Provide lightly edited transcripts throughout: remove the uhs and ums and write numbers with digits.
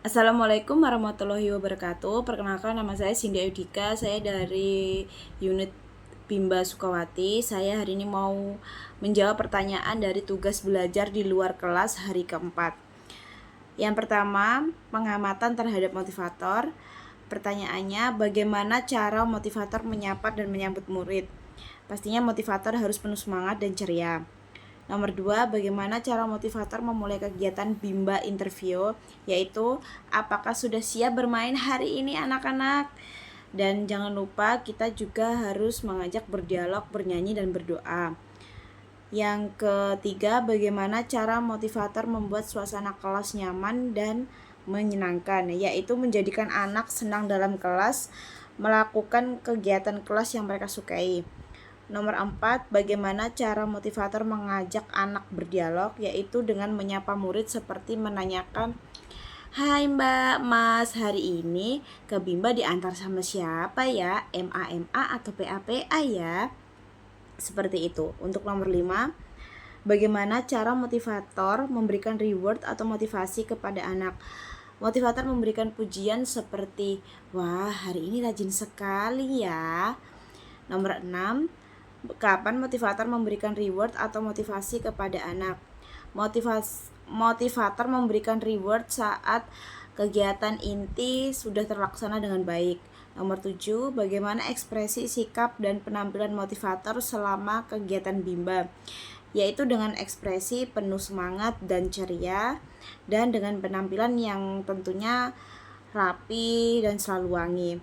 Assalamualaikum warahmatullahi wabarakatuh. Perkenalkan, nama saya Cindy Ayudika. Saya dari unit Bimba Sukawati. Saya hari ini mau menjawab pertanyaan dari tugas belajar di luar kelas hari keempat. Yang pertama, pengamatan terhadap motivator. Pertanyaannya, bagaimana cara motivator menyapa dan menyambut murid? Pastinya motivator harus penuh semangat dan ceria. Nomor 2, bagaimana cara motivator memulai kegiatan Bimba Interview, yaitu apakah sudah siap bermain hari ini anak-anak? Dan jangan lupa kita juga harus mengajak berdialog, bernyanyi, dan berdoa. Yang ketiga, bagaimana cara motivator membuat suasana kelas nyaman dan menyenangkan, yaitu menjadikan anak senang dalam kelas, melakukan kegiatan kelas yang mereka sukai. Nomor 4, bagaimana cara motivator mengajak anak berdialog, yaitu dengan menyapa murid seperti menanyakan, "Hai Mbak, Mas, hari ini ke Bimba diantar sama siapa ya? MA atau PA ya?" Seperti itu. Untuk nomor 5, bagaimana cara motivator memberikan reward atau motivasi kepada anak? Motivator memberikan pujian seperti, "Wah, hari ini rajin sekali ya." Nomor 6, kapan motivator memberikan reward atau motivasi kepada anak? Motivator memberikan reward saat kegiatan inti sudah terlaksana dengan baik. Nomor 7, bagaimana ekspresi, sikap, dan penampilan motivator selama kegiatan Bimba? Yaitu dengan ekspresi penuh semangat dan ceria, dan dengan penampilan yang tentunya rapi dan selalu wangi.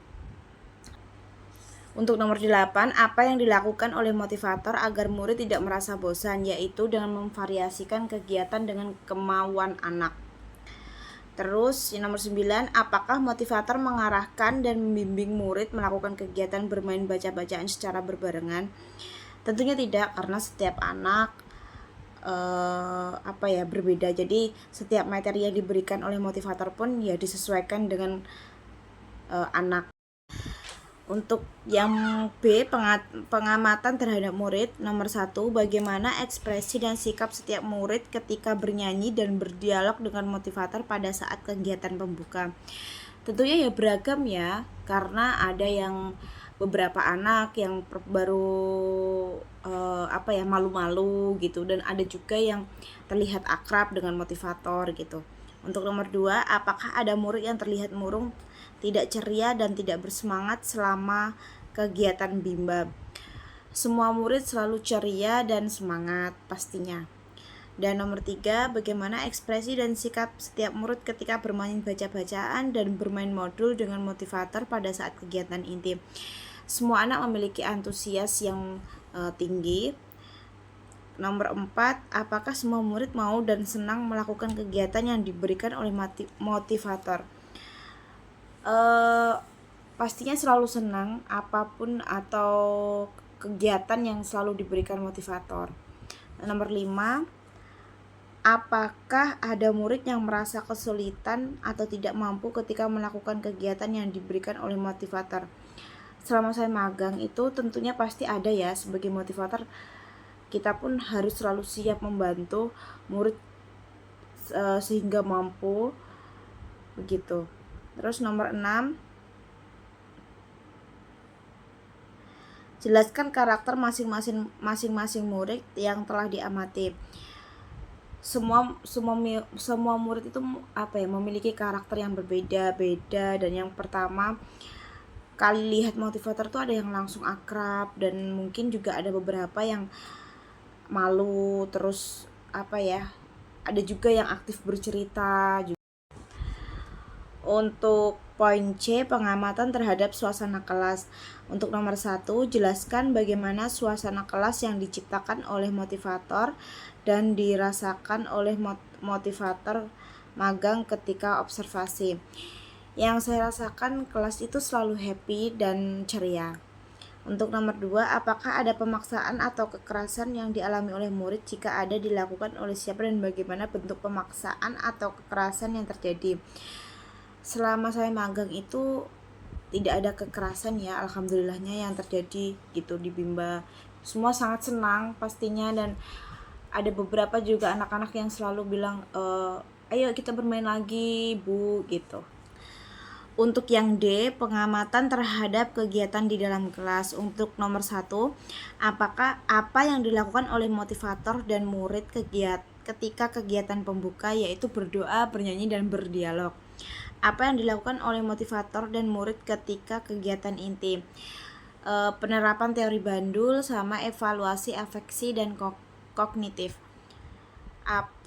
Untuk nomor 8, apa yang dilakukan oleh motivator agar murid tidak merasa bosan, yaitu dengan memvariasikan kegiatan dengan kemauan anak. Terus yang nomor 9, apakah motivator mengarahkan dan membimbing murid melakukan kegiatan bermain baca-bacaan secara berbarengan? Tentunya tidak, karena setiap anak berbeda. Jadi setiap materi yang diberikan oleh motivator pun ya disesuaikan dengan anak. Untuk yang B, pengamatan terhadap murid. Nomor 1, bagaimana ekspresi dan sikap setiap murid ketika bernyanyi dan berdialog dengan motivator pada saat kegiatan pembuka. Tentunya ya beragam ya, karena ada yang beberapa anak yang baru malu-malu gitu, dan ada juga yang terlihat akrab dengan motivator gitu. Untuk nomor 2, apakah ada murid yang terlihat murung, tidak ceria, dan tidak bersemangat selama kegiatan Bimba? Semua murid selalu ceria dan semangat pastinya. Dan nomor 3, bagaimana ekspresi dan sikap setiap murid ketika bermain baca-bacaan dan bermain modul dengan motivator pada saat kegiatan inti? Semua anak memiliki antusias yang tinggi. Nomor 4, apakah semua murid mau dan senang melakukan kegiatan yang diberikan oleh motivator? Pastinya selalu senang apapun atau kegiatan yang selalu diberikan motivator. Nomor 5, apakah ada murid yang merasa kesulitan atau tidak mampu ketika melakukan kegiatan yang diberikan oleh motivator? Selama saya magang itu tentunya pasti ada ya. Sebagai motivator kita pun harus selalu siap membantu murid sehingga mampu begitu. Terus nomor 6, jelaskan karakter masing-masing murid yang telah diamati. Semua murid itu memiliki karakter yang berbeda-beda, dan yang pertama kali lihat motivator tuh ada yang langsung akrab, dan mungkin juga ada beberapa yang malu, terus ada juga yang aktif bercerita. Untuk poin C, pengamatan terhadap suasana kelas. Untuk nomor 1, jelaskan bagaimana suasana kelas yang diciptakan oleh motivator dan dirasakan oleh motivator magang ketika observasi. Yang saya rasakan kelas itu selalu happy dan ceria. Untuk nomor 2, apakah ada pemaksaan atau kekerasan yang dialami oleh murid? Jika ada, dilakukan oleh siapa dan bagaimana bentuk pemaksaan atau kekerasan yang terjadi? Selama saya magang itu tidak ada kekerasan ya, alhamdulillahnya, yang terjadi gitu di Bimba. Semua sangat senang pastinya, dan ada beberapa juga anak-anak yang selalu bilang, ayo kita bermain lagi Bu gitu. Untuk yang D, pengamatan terhadap kegiatan di dalam kelas. Untuk nomor 1, apakah apa yang dilakukan oleh motivator dan murid ketika kegiatan pembuka, yaitu berdoa, bernyanyi, dan berdialog. Apa yang dilakukan oleh motivator dan murid ketika kegiatan inti? Penerapan teori Bandul sama evaluasi afeksi dan kognitif.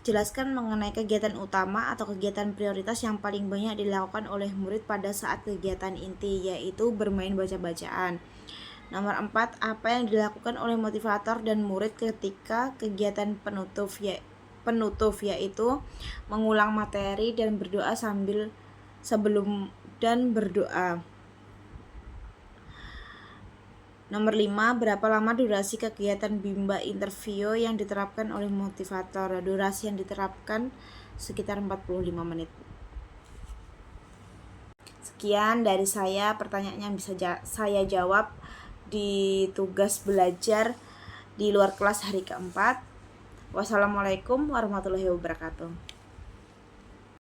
Jelaskan mengenai kegiatan utama atau kegiatan prioritas yang paling banyak dilakukan oleh murid pada saat kegiatan inti, yaitu bermain baca-bacaan. Nomor 4, apa yang dilakukan oleh motivator dan murid ketika kegiatan penutup, yaitu mengulang materi dan berdoa sebelum dan berdoa. Nomor 5, berapa lama durasi kegiatan Bimba interview yang diterapkan oleh motivator? Durasi yang diterapkan sekitar 45 menit. Sekian dari saya, pertanyaan yang bisa saya jawab di tugas belajar di luar kelas hari keempat. Wassalamualaikum warahmatullahi wabarakatuh.